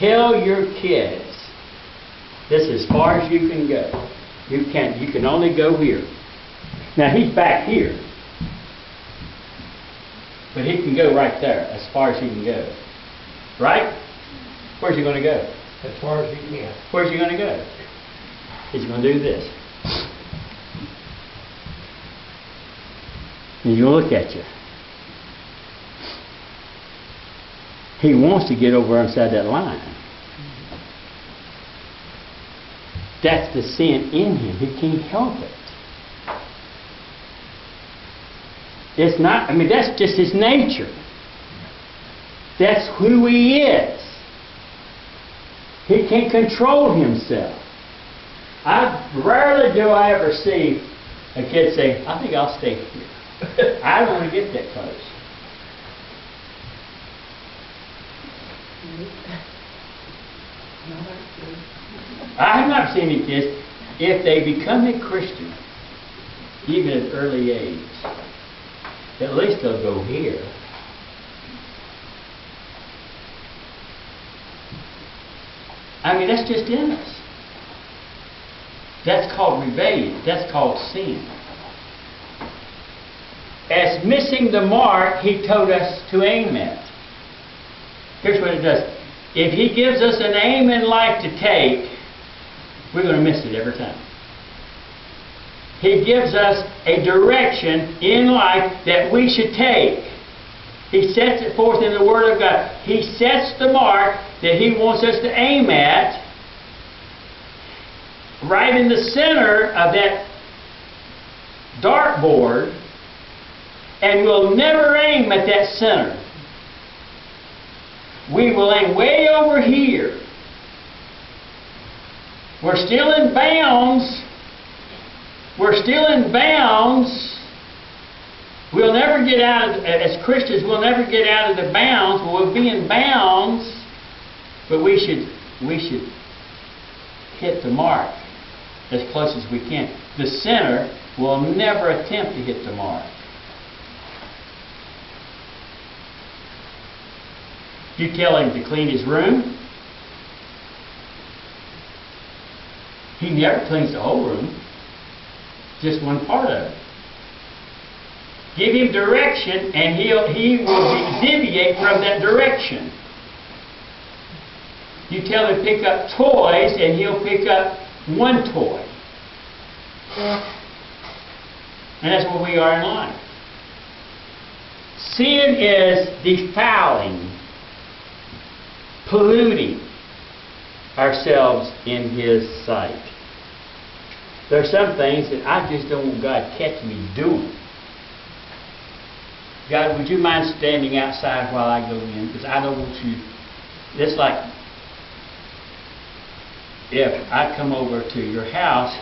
Tell your kids, this is as far as you can go. You can only go here. Now he's back here. But he can go right there, as far as he can go. Right? Where's he going to go? As far as he can. Where's he going to go? He's going to do this. He's going to look at you. He wants to get over inside that line. That's the sin in him. He can't help it. It's not, that's just his nature. That's who he is. He can't control himself. Rarely do I ever see a kid say, I think I'll stay here. I don't want to get that close. I have not seen any kids, if they become a Christian, even at an early age, at least they'll go here. That's just in us. That's called rebellion. That's called sin. As missing the mark, he told us to aim at. Here's what it does. If he gives us an aim in life to take, we're going to miss it every time. He gives us a direction in life that we should take. He sets it forth in the Word of God. He sets the mark that He wants us to aim at right in the center of that dartboard, and we'll never aim at that center. We will aim way over here. We're still in bounds. We're still in bounds. We'll never get out of, as Christians, we'll never get out of the bounds. We'll be in bounds, but we should hit the mark as close as we can. The sinner will never attempt to hit the mark. You tell him to clean his room, he never cleans the whole room, just one part of it. Give him direction, and he will deviate from that direction. You tell him to pick up toys, and he'll pick up one toy. And that's what we are in life. Sin is defiling, polluting ourselves in His sight. There are some things that I just don't want God to catch me doing. God, would you mind standing outside while I go in? Because I don't want you... It's like if I come over to your house,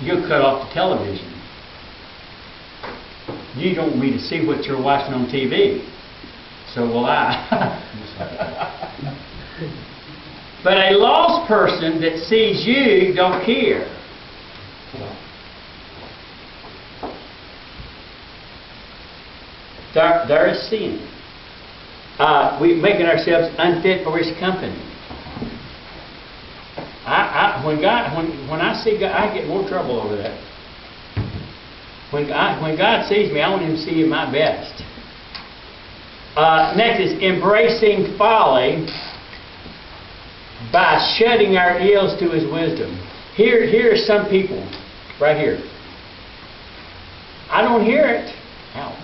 you'll cut off the television. You don't want me to see what you're watching on TV. So will I. But a lost person that sees you don't care. There is sin. We're making ourselves unfit for His company. When I see God, I get more trouble over that. When God sees me, I want Him to see my best. Next is embracing folly by shutting our ears to His wisdom. Here are some people, right here. I don't hear it. Ouch.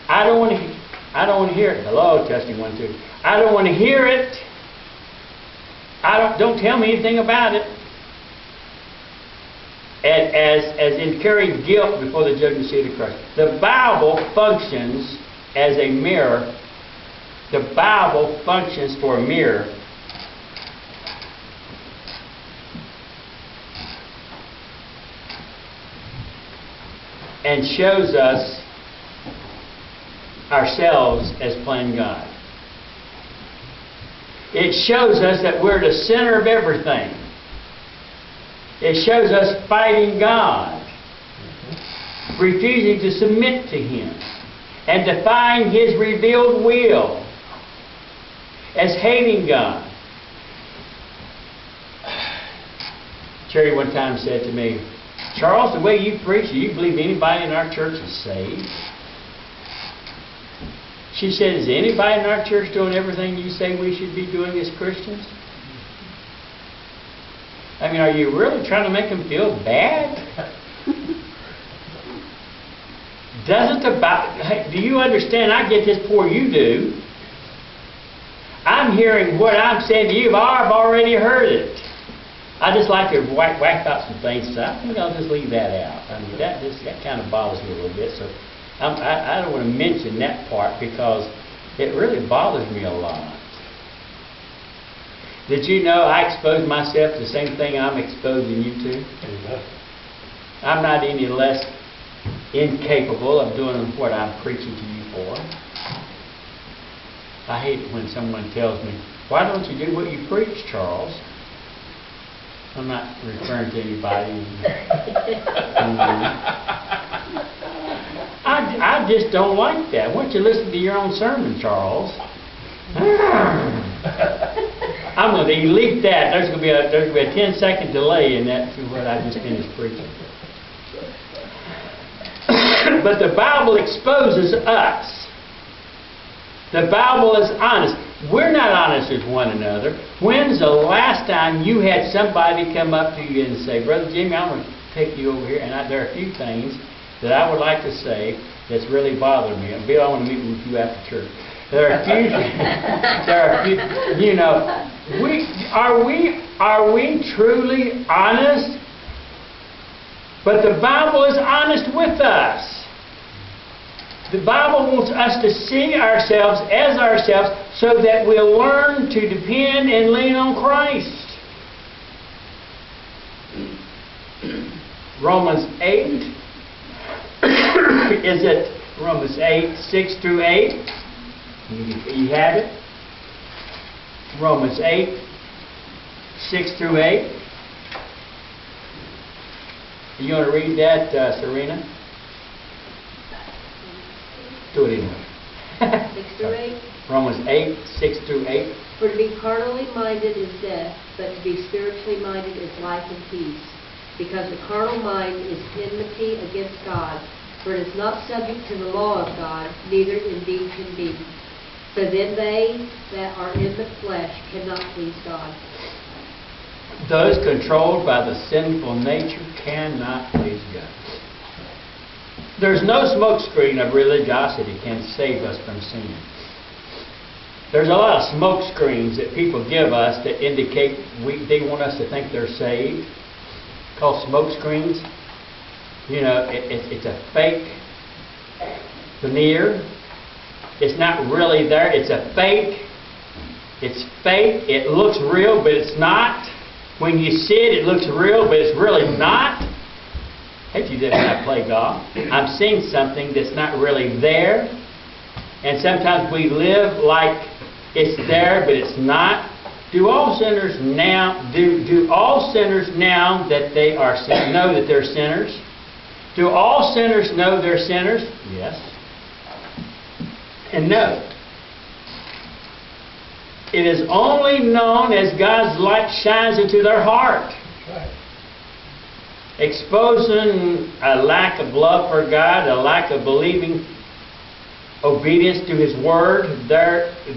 I don't want to hear it. Hello, testing 1, 2. I don't want to hear it. Don't tell me anything about it. And as in carrying guilt before the judgment seat of Christ. The Bible functions as a mirror. The Bible functions for a mirror. And shows us ourselves as plain God. It shows us that we're the center of everything. It shows us fighting God, refusing to submit to Him, and defying His revealed will. as hating God. Cherry one time said to me, Charles, the way you preach, do you believe anybody in our church is saved? She said, is anybody in our church doing everything you say we should be doing as Christians? I mean, are you really trying to make them feel bad? Do you understand? I get this before you do. I'm hearing what I'm saying to you. I've already heard it. I just like to whack out some things, so I think I'll just leave that out. I mean, that kind of bothers me a little bit. So I don't want to mention that part because it really bothers me a lot. Did you know I expose myself to the same thing I'm exposing you to? I'm not any less incapable of doing what I'm preaching to you for. I hate it when someone tells me, why don't you do what you preach, Charles? I'm not referring to anybody. I just don't like that. Why don't you listen to your own sermon, Charles? I'm going to delete that. There's going to be a 10-second delay in that to what I just finished preaching. But the Bible exposes us. The Bible is honest. We're not honest with one another. When's the last time you had somebody come up to you and say, Brother Jimmy, I'm going to take you over here, and there are a few things that I would like to say that's really bothering me. And Bill, I want to meet with you after church. There are a few, you know, are we truly honest? But the Bible is honest with us. The Bible wants us to see ourselves as ourselves so that we'll learn to depend and lean on Christ. Romans 8. Is it Romans 8, 6 through 8? You have it? Romans 8, 6 through 8. You want to read that, Serena? Do it anyway. 6 through 8? Romans 8, 6 through 8. For to be carnally minded is death, but to be spiritually minded is life and peace. Because the carnal mind is enmity against God, for it is not subject to the law of God, neither indeed can be. So then they that are in the flesh cannot please God. Those controlled by the sinful nature cannot please God. There's no smokescreen of religiosity can save us from sin. There's a lot of smoke screens that people give us that indicate they want us to think they're saved. Called smoke screens. You know, it's a fake veneer. It's not really there. It's a fake. It's fake. It looks real, but it's not. When you see it, it looks real, but it's really not. Hey, you did when I play golf. I'm seeing something that's not really there. And sometimes we live like it's there, but it's not. Do all sinners now that they are know that they're sinners? Do all sinners know they're sinners? Yes. And no. It is only known as God's light shines into their heart. Exposing a lack of love for God, a lack of believing obedience to His Word.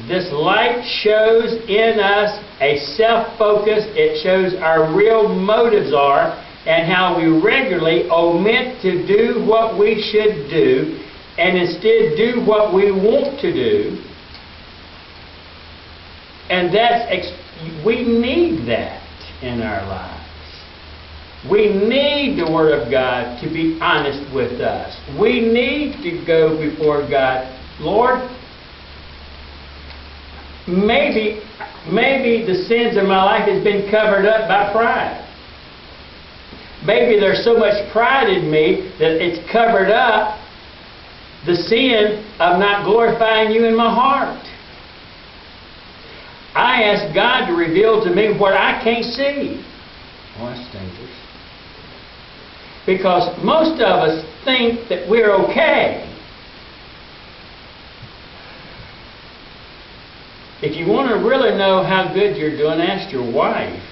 This light shows in us a self-focus. It shows our real motives are and how we regularly omit to do what we should do and instead do what we want to do. And we need that in our lives. We need the Word of God to be honest with us. We need to go before God. Lord, maybe the sins of my life has been covered up by pride. Maybe there's so much pride in me that it's covered up the sin of not glorifying you in my heart. I ask God to reveal to me what I can't see. Oh, that's dangerous. Because most of us think that we're okay. If you want to really know how good you're doing, ask your wife.